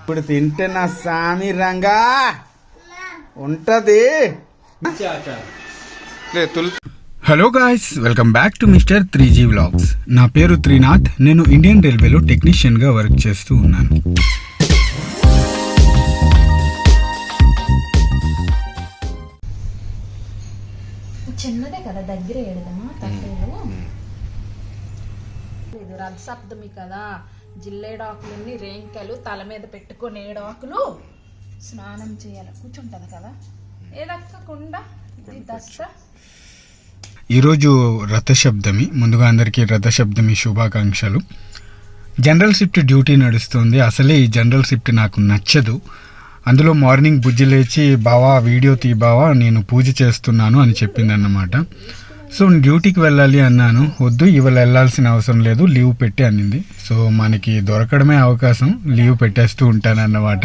ఇప్పుడు తింటే నా సామి రంగా ఉంటది. Hello guys, welcome back to mister 3G vlogs. నా పేరు త్రినాథ్. నేను ఇండియన్ రైల్వేలో టెక్నీషియన్గా వర్క్ చేస్తూ ఉన్నాను. చిన్నదే కదా, దగ్గర ఏడదమా తక్కువ. ఇది రథసప్తమి కదా, జిల్లేడాకులన్నీ రేంకలు తల మీద పెట్టుకొని ఏడాకులు స్నానం చేయాలి. కూర్చుంటది కదా, ఏదక్కకుండా ఇది దసరా. ఈరోజు రథసప్తమి. ముందుగా అందరికీ రథసప్తమి శుభాకాంక్షలు. జనరల్ షిఫ్ట్ డ్యూటీ నడుస్తుంది. అసలే ఈ జనరల్ షిఫ్ట్ నాకు నచ్చదు. అందులో మార్నింగ్ బుజ్జి లేచి బావా వీడియో తీ బావా, నేను పూజ చేస్తున్నాను అని చెప్పింది అన్నమాట. సో డ్యూటీకి వెళ్ళాలి అన్నాను. వద్దు, ఇవాళ వెళ్ళాల్సిన అవసరం లేదు, లీవ్ పెట్టి అనింది. సో మనకి దొరకడమే అవకాశం, లీవ్ పెట్టేస్తూ ఉంటాను అన్నమాట.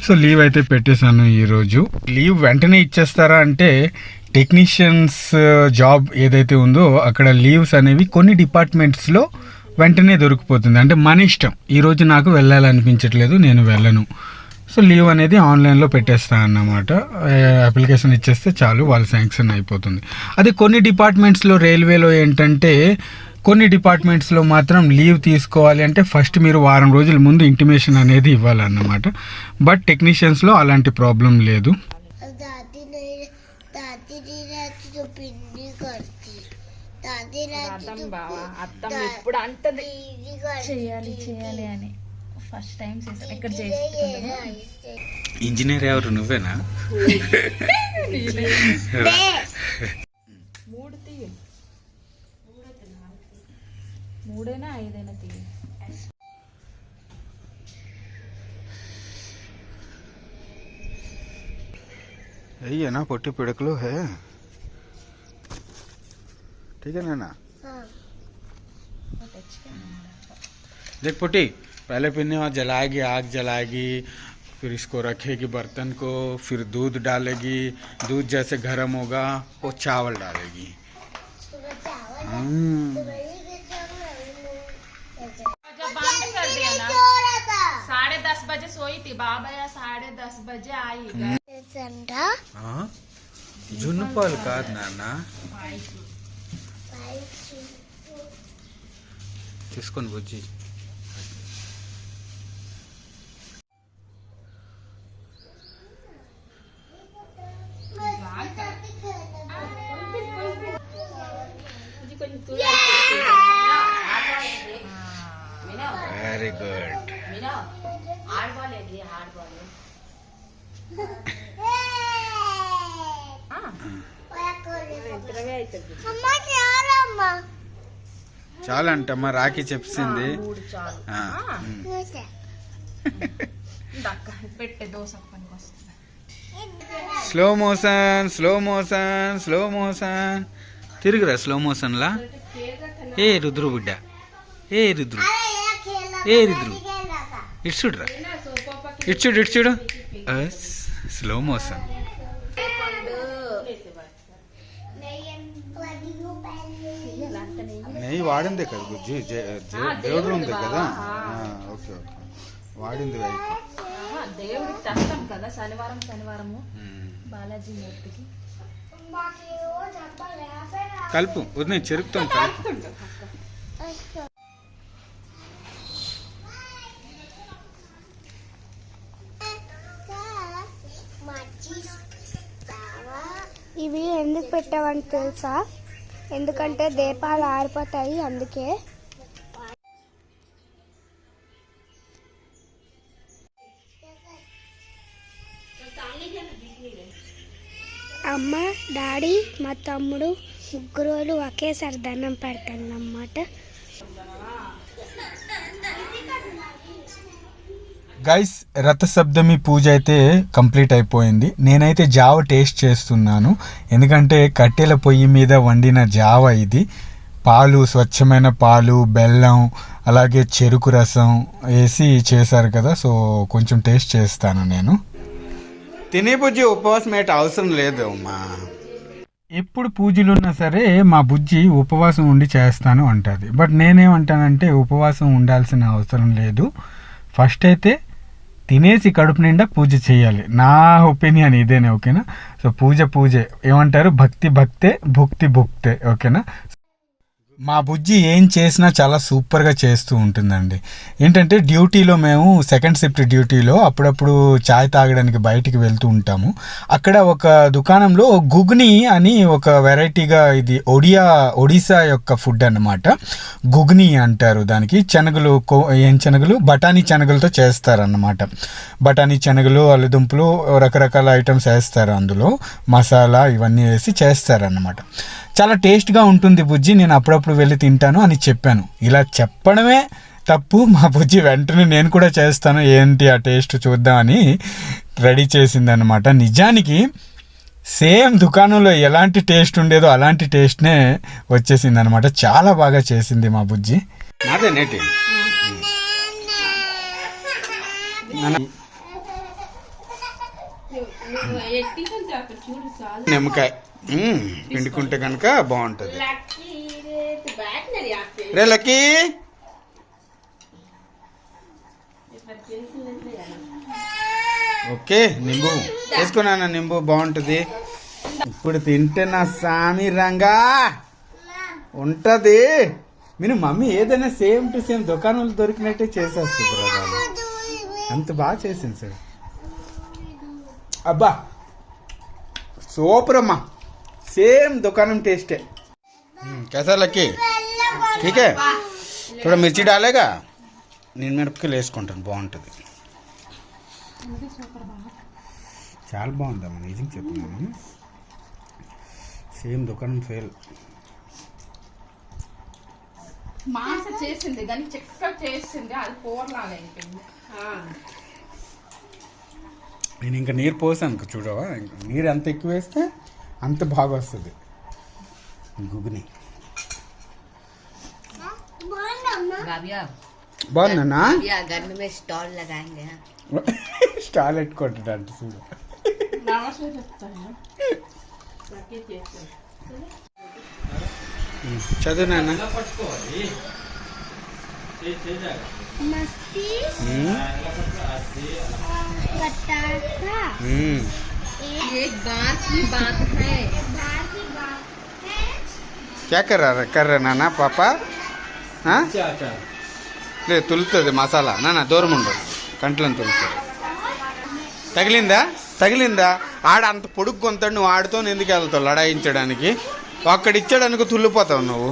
సో లీవ్ అయితే పెట్టేశాను. ఈరోజు లీవ్ వెంటనే ఇచ్చేస్తారా అంటే, టెక్నీషియన్స్ జాబ్ ఏదైతే ఉందో అక్కడ లీవ్స్ అనేవి కొన్ని డిపార్ట్మెంట్స్లో వెంటనే దొరికిపోతుంది. అంటే మన ఇష్టం. ఈరోజు నాకు వెళ్ళాలనిపించట్లేదు, నేను వెళ్ళను. సో లీవ్ అనేది ఆన్లైన్లో పెట్టేస్తాను అన్నమాట. అప్లికేషన్ ఇచ్చేస్తే చాలు, వాళ్ళు శాంక్షన్ అయిపోతుంది. అదే కొన్ని డిపార్ట్మెంట్స్లో, రైల్వేలో ఏంటంటే కొన్ని డిపార్ట్మెంట్స్లో మాత్రం లీవ్ తీసుకోవాలి అంటే ఫస్ట్ మీరు వారం రోజుల ముందు ఇంటిమేషన్ అనేది ఇవ్వాలన్నమాట. బట్ టెక్నీషియన్స్లో అలాంటి ప్రాబ్లం లేదు. ఎప్పుడు అంటది చేయాలి చేయాలి అని. ఫస్ట్ టైం చేశాను ఇక్కడ చేస్తున్నా. ఇంజనీర్ ఎవరు, నువ్వేనా? మూడు తీయ, మూడైనా ఐదైనా తీయ. यही है ना, पोटी पिड़कलो है, ठीक है ना? देख पोटी, पहले पिन्ने वहाँ जलाएगी, आग जलाएगी, फिर इसको रखेगी बर्तन को, फिर दूध डालेगी, दूध जैसे गर्म होगा वो चावल डालेगी. जब बंद कर दिया ना, 10:30 बजे सोई थी बाबा, या 10:30 बजे आई. जुन्न पाल కాదు నాన్న, తీసుకొని బుజ్జి. Very good. చాలా అంటమ్మా, రాఖీ చెప్పింది. Slow motion, slow motion, slow motion. తిరుగురా స్లో మోషన్ లా. ఏ రుద్రు బిడ్డ, ఏ రుద్రు, ఏ రుద్రు, ఇటు చూడురా, ఇటు చూడు, ఇటు చూడు. Slow motion. నెయ్యి వాడిందే కదా బుజ్జి, దేవుడు ఉంది కదా. ఓకే ఓకే, వాడింది దేవుడికి తెస్తాం కదా శనివారం శనివారము బాలాజీ మూర్తికి. కలుపు వదిన, చెరుకుతాం కలుపు. ఇవి ఎందుకు పెట్టావని తెలుసా? ఎందుకంటే దీపాలు ఆరిపోతాయి, అందుకే. అమ్మ, డాడీ, మా తమ్ముడు ముగ్గురు వాళ్ళు ఒకేసారి దండం పెడతాను అన్నమాట. గైస్, రథసప్తమి పూజ అయితే కంప్లీట్ అయిపోయింది. నేనైతే జావ టేస్ట్ చేస్తున్నాను, ఎందుకంటే కట్టెల పొయ్యి మీద వండిన జావ ఇది. పాలు, స్వచ్ఛమైన పాలు, బెల్లం, అలాగే చెరుకు రసం వేసి చేశారు కదా. సో కొంచెం టేస్ట్ చేస్తాను నేను. తినే బుజ్జి ఉపవాసం ఏంటి అవసరం లేదు అమ్మా. ఎప్పుడు పూజలున్నా సరే మా బుజ్జి ఉపవాసం ఉండి చేస్తాను అంటుంది. బట్ నేనేమంటానంటే ఉపవాసం ఉండాల్సిన అవసరం లేదు. ఫస్ట్ అయితే తినేసి కడుపు నిండా పూజ చేయాలి. నా ఒపీనియన్ ఇదేనే, ఓకేనా. సో పూజే ఏమంటారు, భక్తి భక్తే, భుక్తి భుక్తే, ఓకేనా. మా బుజ్జి ఏం చేసినా చాలా సూపర్గా చేస్తూ ఉంటుందండి. ఏంటంటే డ్యూటీలో మేము సెకండ్ షిఫ్ట్ డ్యూటీలో అప్పుడప్పుడు చాయ్ తాగడానికి బయటికి వెళ్తూ ఉంటాము. అక్కడ ఒక దుకాణంలో గుగ్ని అని ఒక వెరైటీగా, ఇది ఒడిశా యొక్క ఫుడ్ అన్నమాట. గుగ్ని అంటారు దానికి. శనగలు, ఏం శనగలు, బఠానీ శనగలతో చేస్తారన్నమాట. బఠానీ శనగలు, అల్లిదుంపులు, రకరకాల ఐటమ్స్ వేస్తారు అందులో, మసాలా ఇవన్నీ వేసి చేస్తారన్నమాట. చాలా టేస్ట్గా ఉంటుంది బుజ్జి, నేను అప్పుడప్పుడు వెళ్ళి తింటాను అని చెప్పాను. ఇలా చెప్పడమే తప్పు. మా బుజ్జి వెంటనే నేను కూడా చేస్తాను, ఏంటి ఆ టేస్ట్ చూద్దామని రెడీ చేసిందనమాట. నిజానికి సేమ్ దుకాణంలో ఎలాంటి టేస్ట్ ఉండేదో అలాంటి టేస్ట్నే వచ్చేసింది అనమాట. చాలా బాగా చేసింది మా బుజ్జి. అదే నేటి నిమ్మకాయ పిండుకుంటే కనుక బాగుంటుంది. రే లక్కీ, ఓకే నింబు వేసుకున్నా, నింబు బాగుంటుంది. ఇప్పుడు తింటే నా సామి రంగా ఉంటుంది. మీరు మమ్మీ ఏదైనా సేమ్ టు సేమ్ దుకాణంలో దొరికినట్టే చేసేస్తుంది కదా, అంత బాగా చేసింది సార్. అబ్బా సూపర్ అమ్మా, सेम दुकान टेस्ट है। कैसा लक्की? ठीक है, थोड़ा मिर्ची डालेगा, నేను మిరపకాయలు వేసుకుంటాను, బాగుంటుంది. చాలా బాగుందమ్మా, నిజంగా చెప్తున్నాను. సేమ్ దుకాణం ఫెయిల్. మాస చేసింది కానీ చక్కగా చేసింది, అది కూరలాగా అయిపోయింది. నేను ఇంకా నీరు పోసాను చూడవా, నీరు ఎంత ఎక్కువ వేస్తే అంత బాగా వస్తుంది గుగ్ని. బాగుందన్నా, స్టాల్ పెట్టుకుంటాడు చూడు. చదువు నాన్న. क्या कर रहा नाना पापा? हाँ ले तुलुతుంది మసాలా నాన్న, దూరం ఉండదు, కంట్లను తులుతుంది. తగిలిందా ఆడ అంత పొడుగు కొంతాడు, నువ్వు ఆడుతో ఎందుకు వెళ్తావు లడాయించడానికి? అక్కడిచ్చాడనుకో తుల్లిపోతావు నువ్వు.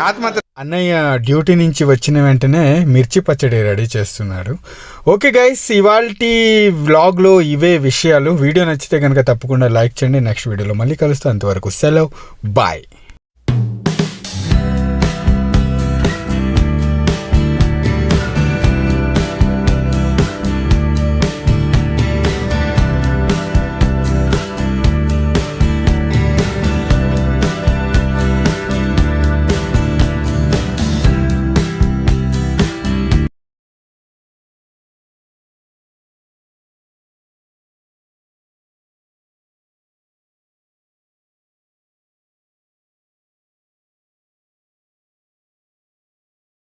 ఆత్మహత్య. అన్నయ్య డ్యూటీ నుంచి వచ్చిన వెంటనే మిర్చి పచ్చడి రెడీ చేస్తున్నాడు. ఓకే గైస్, ఇవాల్టి వ్లాగ్లో ఇవే విషయాలు. వీడియో నచ్చితే కనుక తప్పకుండా లైక్ చేయండి. నెక్స్ట్ వీడియోలో మళ్ళీ కలుస్తాం, అంతవరకు సెలవు, బాయ్.